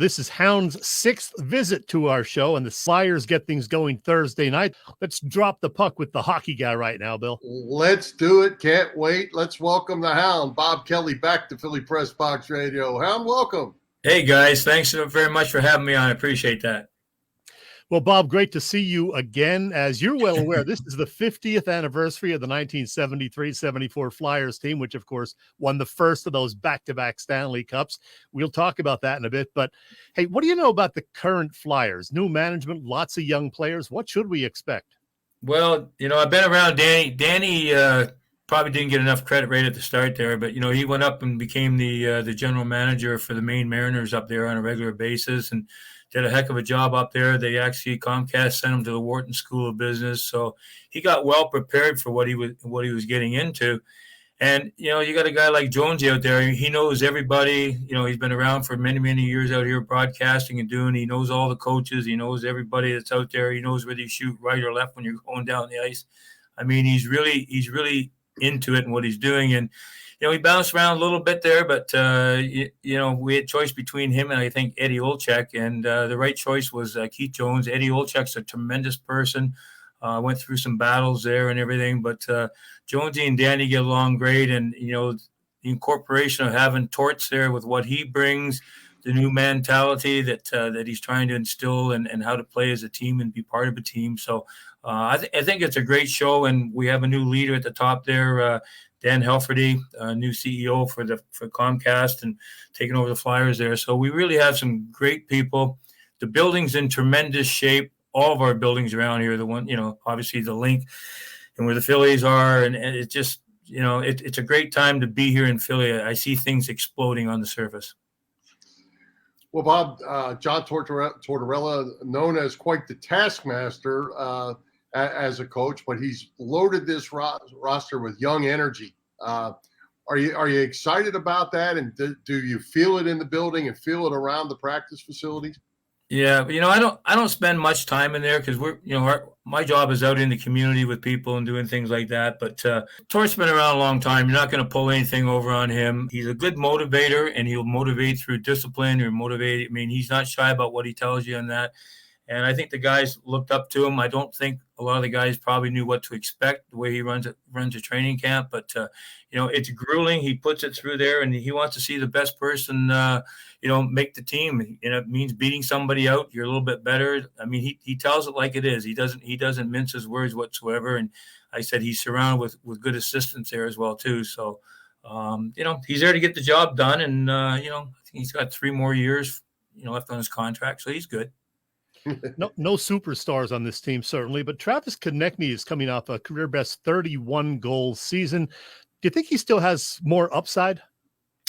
This is Hound's sixth visit to our show, and the Flyers get things going Thursday night. Let's drop the puck with the hockey guy right now, Bill. Let's do it. Can't wait. Let's welcome the Hound, Bob Kelly, back to Philly Pressbox Radio. Hound, welcome. Hey, guys. Thanks very much for having me on. I appreciate that. Well, Bob, great to see you again. As you're well aware, this is the 50th anniversary of the 1973-74 Flyers team, which, of course, won the first of those back-to-back Stanley Cups. We'll talk about that in a bit. But, hey, what do you know about the current Flyers? New management, lots of young players. What should we expect? Well, I've been around Danny. Danny probably didn't get enough credit right at the start there, but, he went up and became the general manager for the Maine Mariners up there on a regular basis and did a heck of a job up there. Comcast sent him to the Wharton School of Business, so he got well prepared for what he was getting into. And you got a guy like Jonesy out there. He knows everybody. He's been around for many, many years out here broadcasting and doing. He knows all the coaches. He knows everybody that's out there. He knows whether you shoot right or left when you're going down the ice. I mean, he's really into it and what he's doing. And he bounced around a little bit there, but, we had choice between him and I think Eddie Olczyk, and the right choice was Keith Jones. Eddie Olczyk's a tremendous person, went through some battles there and everything, but Jonesy and Danny get along great, and, the incorporation of having Torts there with what he brings, the new mentality that he's trying to instill and how to play as a team and be part of a team. So I think it's a great show, and we have a new leader at the top there, Dan Helferty, new CEO for Comcast and taking over the Flyers there. So we really have some great people. The building's in tremendous shape. All of our buildings around here, the one, obviously the link and where the Phillies are. And it's just, it's a great time to be here in Philly. I see things exploding on the surface. Well, Bob, John Tortorella, known as quite the taskmaster, as a coach, but he's loaded this roster with young energy. Are you excited about that? And do you feel it in the building and feel it around the practice facilities? Yeah, but I don't spend much time in there because my job is out in the community with people and doing things like that. But Tort's been around a long time. You're not going to pull anything over on him. He's a good motivator, and he'll motivate through discipline or motivate. I mean, he's not shy about what he tells you on that. And I think the guys looked up to him. I don't think a lot of the guys probably knew what to expect the way he runs a training camp. But, it's grueling. He puts it through there, and he wants to see the best person, make the team. And it means beating somebody out. You're a little bit better. I mean, he tells it like it is. He doesn't mince his words whatsoever. And I said he's surrounded with good assistants there as well, too. So, he's there to get the job done. And, I think he's got 3 more years, left on his contract. So he's good. No superstars on this team, certainly, but Travis Konechny is coming off a career-best 31-goal season. Do you think he still has more upside?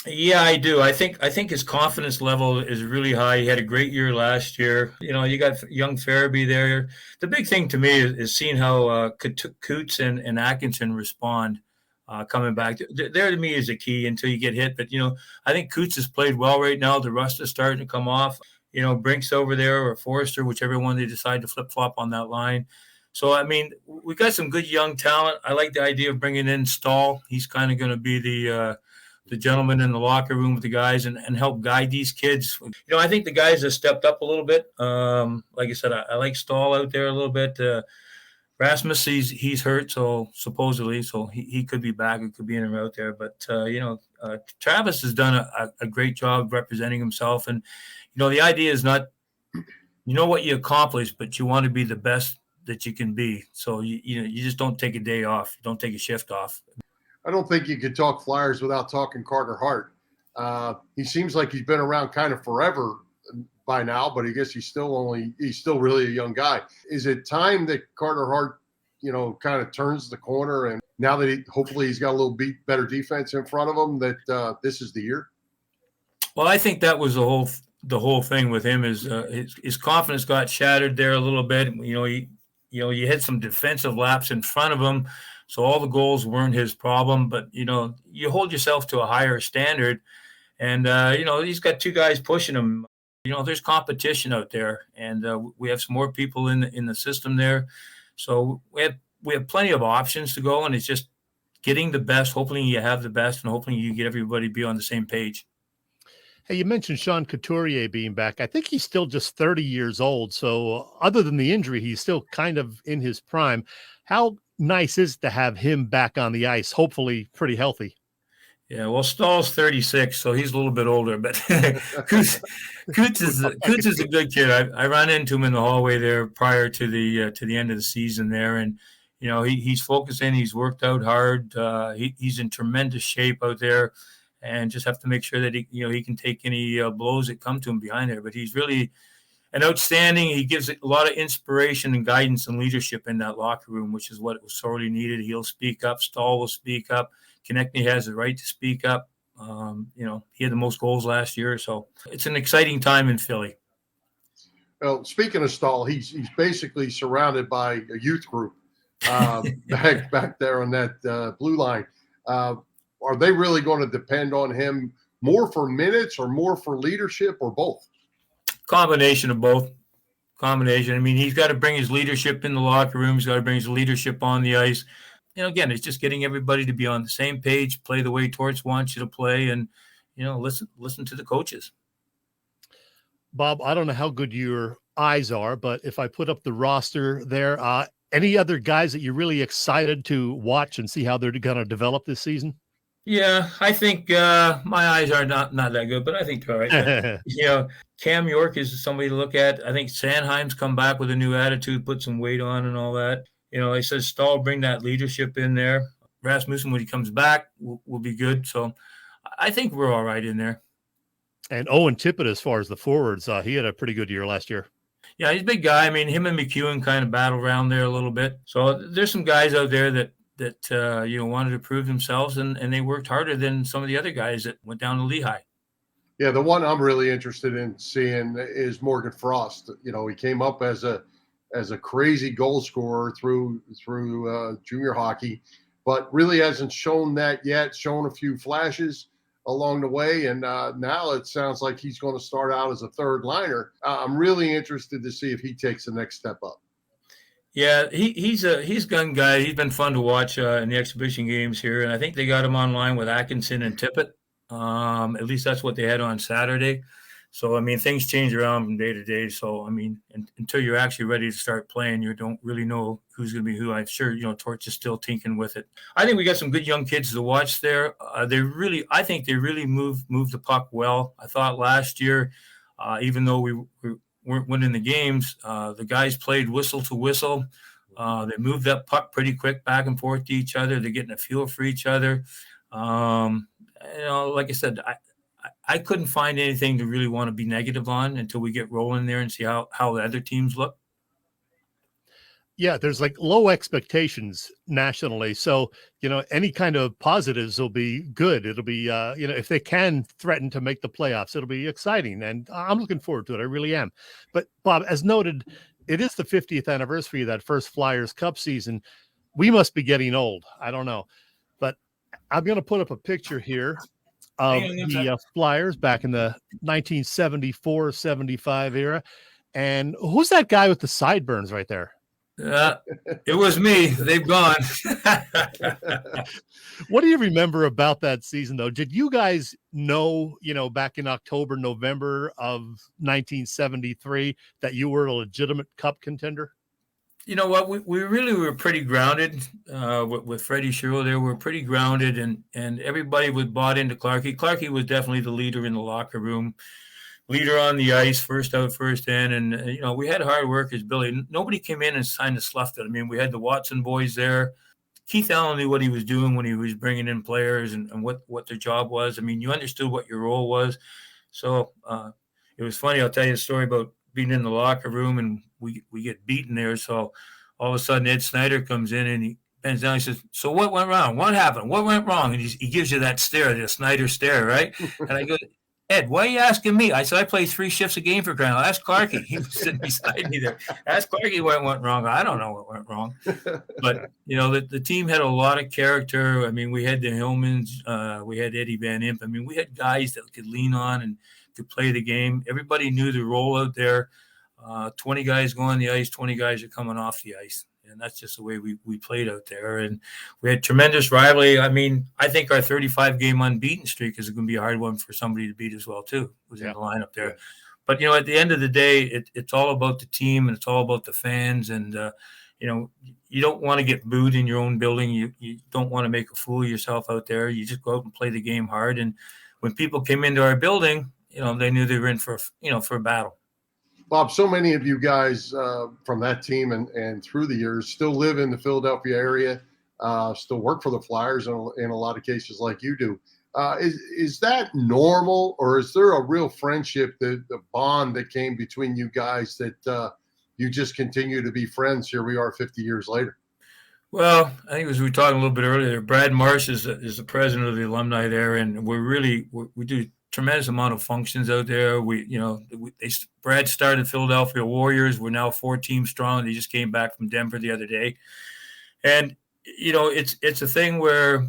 Yeah, I do. I think his confidence level is really high. He had a great year last year. You got young Farabee there. The big thing to me is seeing how Coots and Atkinson respond coming back. There to me is the key until you get hit. But, I think Coots has played well right now. The rust is starting to come off. Brinks over there or Forrester, whichever one they decide to flip-flop on that line. So, I mean, we got some good young talent. I like the idea of bringing in Stahl. He's kind of going to be the gentleman in the locker room with the guys and help guide these kids. I think the guys have stepped up a little bit. Like I said, I like Stahl out there a little bit. Rasmus, he's hurt, so supposedly, so he could be back. It could be in and out there. But, Travis has done a great job representing himself. And, the idea is not, what you accomplish, but you want to be the best that you can be. So, you just don't take a day off. Don't take a shift off. I don't think you could talk Flyers without talking Carter Hart. He seems like he's been around kind of forever by now, but I guess he's still really a young guy. Is it time that Carter Hart, kind of turns the corner, and now that hopefully he's got a little better defense in front of him, that this is the year? Well, I think that was the whole thing with him is his confidence got shattered there a little bit. You hit some defensive laps in front of him, so all the goals weren't his problem. But you hold yourself to a higher standard, and he's got 2 guys pushing him. There's competition out there, and we have some more people in the system there. So we have plenty of options to go, and it's just getting the best. Hopefully you have the best, and hopefully you get everybody be on the same page. Hey, you mentioned Sean Couturier being back. I think he's still just 30 years old. So other than the injury, he's still kind of in his prime. How nice is it to have him back on the ice, hopefully pretty healthy? Yeah, well, Stahl's 36, so he's a little bit older, but Coots is a good kid. I ran into him in the hallway there prior to the end of the season there, and he's focusing. He's worked out hard. He's in tremendous shape out there, and just have to make sure that he can take any blows that come to him behind there. But he's really an outstanding. He gives a lot of inspiration and guidance and leadership in that locker room, which is what was sorely needed. He'll speak up. Stahl will speak up. Konechny has the right to speak up. He had the most goals last year, so it's an exciting time in Philly. Well, speaking of Stahl, he's basically surrounded by a youth group back there on that blue line. Are they really going to depend on him more for minutes or more for leadership or both? Combination of both. I mean, he's got to bring his leadership in the locker room. He's got to bring his leadership on the ice. Again, it's just getting everybody to be on the same page, play the way Torts wants you to play, and listen to the coaches. Bob, I don't know how good your eyes are, but if I put up the roster there, any other guys that you're really excited to watch and see how they're going to develop this season? Yeah, I think my eyes are not that good, but I think they're all right. Cam York is somebody to look at. I think Sanheim's come back with a new attitude, put some weight on and all that. He says Stahl bring that leadership in there. Rasmussen, when he comes back, will be good. So I think we're all right in there. And Owen Tippett, as far as the forwards, he had a pretty good year last year. Yeah, he's a big guy. I mean, him and McEwen kind of battle around there a little bit. So there's some guys out there that wanted to prove themselves, and they worked harder than some of the other guys that went down to Lehigh. Yeah, the one I'm really interested in seeing is Morgan Frost. He came up as a crazy goal scorer through junior hockey, but really hasn't shown that yet. Shown a few flashes along the way, and now it sounds like he's going to start out as a third liner. I'm really interested to see if he takes the next step up. Yeah, he's a gun guy. He's been fun to watch in the exhibition games here, and I think they got him online with Atkinson and Tippett. At least that's what they had on Saturday. So, I mean, things change around from day to day. So, I mean, until you're actually ready to start playing, you don't really know who's going to be who. I'm sure, Torch is still tinkering with it. I think we got some good young kids to watch there. I think they really moved the puck well. I thought last year, even though we weren't winning the games, the guys played whistle to whistle. They moved that puck pretty quick back and forth to each other. They're getting a feel for each other. Like I said, I couldn't find anything to really want to be negative on until we get rolling there and see how the other teams look. Yeah, there's like low expectations nationally. So, any kind of positives will be good. It'll be, if they can threaten to make the playoffs, it'll be exciting. And I'm looking forward to it. I really am. But Bob, as noted, it is the 50th anniversary of that first Flyers Cup season. We must be getting old. I don't know. But I'm going to put up a picture here of the Flyers back in the 1974-75 era. And who's that guy with the sideburns right there? It was me. They've gone. What do you remember about that season, though? Did you guys know, back in October, November of 1973 that you were a legitimate cup contender? You know what? We really were pretty grounded with Freddie Sherrill there. We were pretty grounded, and everybody was bought into Clarkie. Clarkie was definitely the leader in the locker room, leader on the ice, first out, first in. And, we had hard workers, Billy. Nobody came in and signed us left it. I mean, we had the Watson boys there. Keith Allen knew what he was doing when he was bringing in players and what their job was. I mean, you understood what your role was. So it was funny. I'll tell you a story about being in the locker room, and we get beaten there. So all of a sudden, Ed Snyder comes in, and he bends down. He says, "So what went wrong? What happened? What went wrong?" And he gives you that stare, the Snyder stare, right? And I go, "Ed, why are you asking me?" I said, "I play 3 shifts a game for crying out loud. Ask Clarkie." He was sitting beside me there. Ask Clarkie what went wrong. I don't know what went wrong. But, the team had a lot of character. I mean, we had the Hillmans. We had Eddie Van Imp. I mean, we had guys that could lean on and could play the game. Everybody knew the role out there. 20 guys go on the ice, 20 guys are coming off the ice. and that's just the way we played out there. And we had tremendous rivalry. I mean, I think our 35-game unbeaten streak is going to be a hard one for somebody to beat as well too. Was in the lineup there. Yeah. But, you know, at the end of the day, it's all about the team, and it's all about the fans. And, you know, you don't want to get booed in your own building. You don't want to make a fool of yourself out there. You just go out and play the game hard. And when people came into our building, you know, they knew they were in for a battle. Bob, so many of you guys from that team and through the years still live in the Philadelphia area, still work for the Flyers in a lot of cases like you do. Is that normal, or is there a real friendship, the bond that came between you guys that you just continue to be friends? Here we are 50 years later. Well, I think as we were talking a little bit earlier, Brad Marsh is the president of the alumni there, and we do a tremendous amount of functions out there. Brad started Philadelphia Warriors. We're now 4 teams strong. They just came back from Denver the other day, and you know, it's a thing where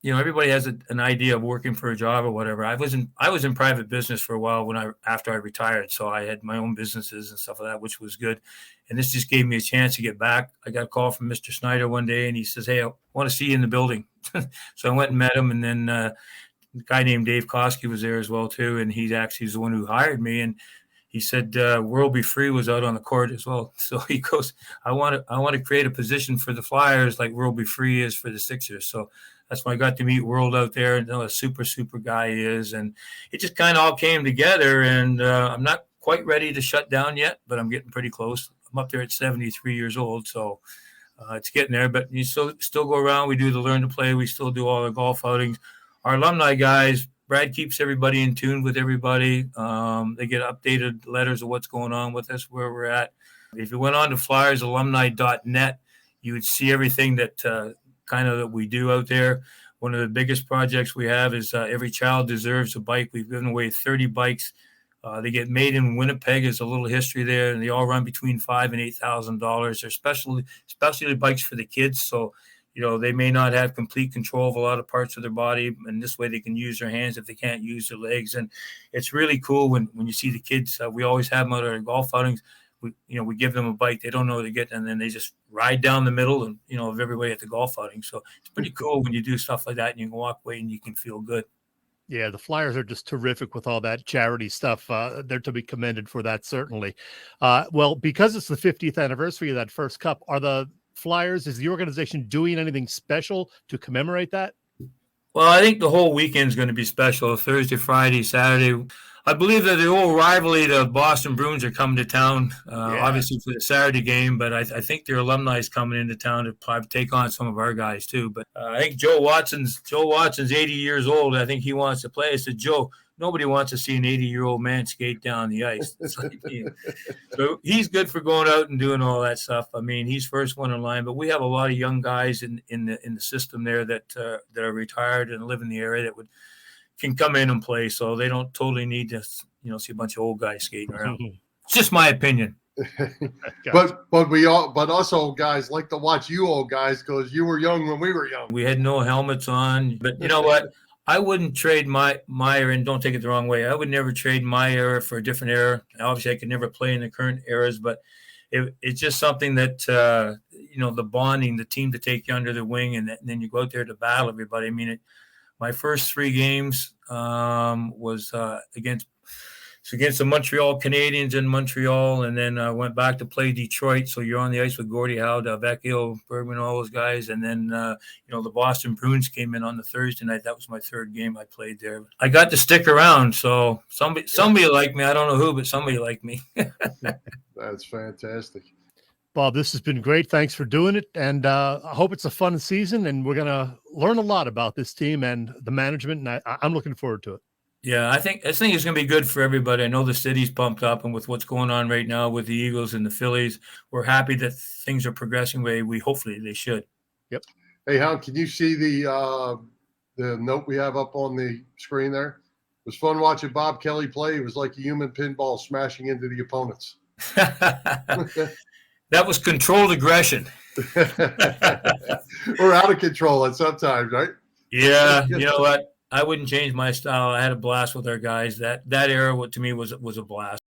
you know, everybody has an idea of working for a job or whatever. I was in private business for a while after I retired, so I had my own businesses and stuff like that, which was good. And this just gave me a chance to get back. I got a call from Mr. Snyder one day, and he says, "Hey, I want to see you in the building." So I went and met him, and then a guy named Dave Koski was there as well too, and he actually is the one who hired me. And he said World Be Free was out on the court as well. So he goes, I want to create a position for the Flyers like World Be Free is for the Sixers. So that's when I got to meet World out there, and a super guy he is. And it just kind of all came together, and I'm not quite ready to shut down yet, but I'm getting pretty close. I'm up there at 73 years old, so it's getting there. But you still go around. We do the Learn to Play. We still do all the golf outings. Our alumni guys, Brad keeps everybody in tune with everybody. They get updated letters of what's going on with us, where we're at. If you went on to flyersalumni.net, you would see everything that that we do out there. One of the biggest projects we have is Every Child Deserves a Bike. We've given away 30 bikes. They get made in Winnipeg. There's a little history there, and they all run between $5,000 and $8,000. They're specialty bikes for the kids, so you know, they may not have complete control of a lot of parts of their body, and this way they can use their hands if they can't use their legs. And it's really cool when you see the kids. We always have them out at our golf outings. We give them a bike. They don't know what to get, and then they just ride down the middle and, you know, of everybody at the golf outing. So it's pretty cool when you do stuff like that and you can walk away and you can feel good. Yeah, the Flyers are just terrific with all that charity stuff. They're to be commended for that, certainly. Well, because it's the 50th anniversary of that first cup, is the organization doing anything special to commemorate that? Well, I think the whole weekend is going to be special. Thursday, Friday, Saturday. I believe that the old rivalry, the Boston Bruins, are coming to town, obviously for the Saturday game, but I think their alumni is coming into town to probably take on some of our guys too. But I think Joe Watson's 80 years old. I think he wants to play. I said, Joe, nobody wants to see an 80-year-old man skate down the ice. So he's good for going out and doing all that stuff. I mean, he's first one in line, but we have a lot of young guys in the system there that are retired and live in the area that can come in and play. So they don't totally need to, you know, see a bunch of old guys skating around. It's just my opinion. but us old guys like to watch you old guys because you were young when we were young. We had no helmets on, but you know what? I wouldn't trade my era, and don't take it the wrong way. I would never trade my era for a different era. Obviously, I could never play in the current eras, but it's just something that, you know, the bonding, the team to take you under the wing, and then you go out there to battle everybody. I mean, my first 3 games was against the Montreal Canadiens in Montreal, and then I went back to play Detroit. So you're on the ice with Gordie Howe, Vecchio, Bergman, all those guys. And then, you know, the Boston Bruins came in on the Thursday night. That was my 3rd game I played there. I got to stick around. So somebody liked me. I don't know who, but somebody liked me. That's fantastic. Bob, this has been great. Thanks for doing it. And I hope it's a fun season, and we're going to learn a lot about this team and the management. And I'm looking forward to it. Yeah, I think it's going to be good for everybody. I know the city's pumped up, and with what's going on right now with the Eagles and the Phillies, we're happy that things are progressing the way hopefully they should. Yep. Hey, Hound, can you see the note we have up on the screen there? It was fun watching Bob Kelly play. It was like a human pinball smashing into the opponents. That was controlled aggression. We're out of control at sometimes, right? Yeah, you know what? I wouldn't change my style. I had a blast with our guys. That era, to me, was a blast.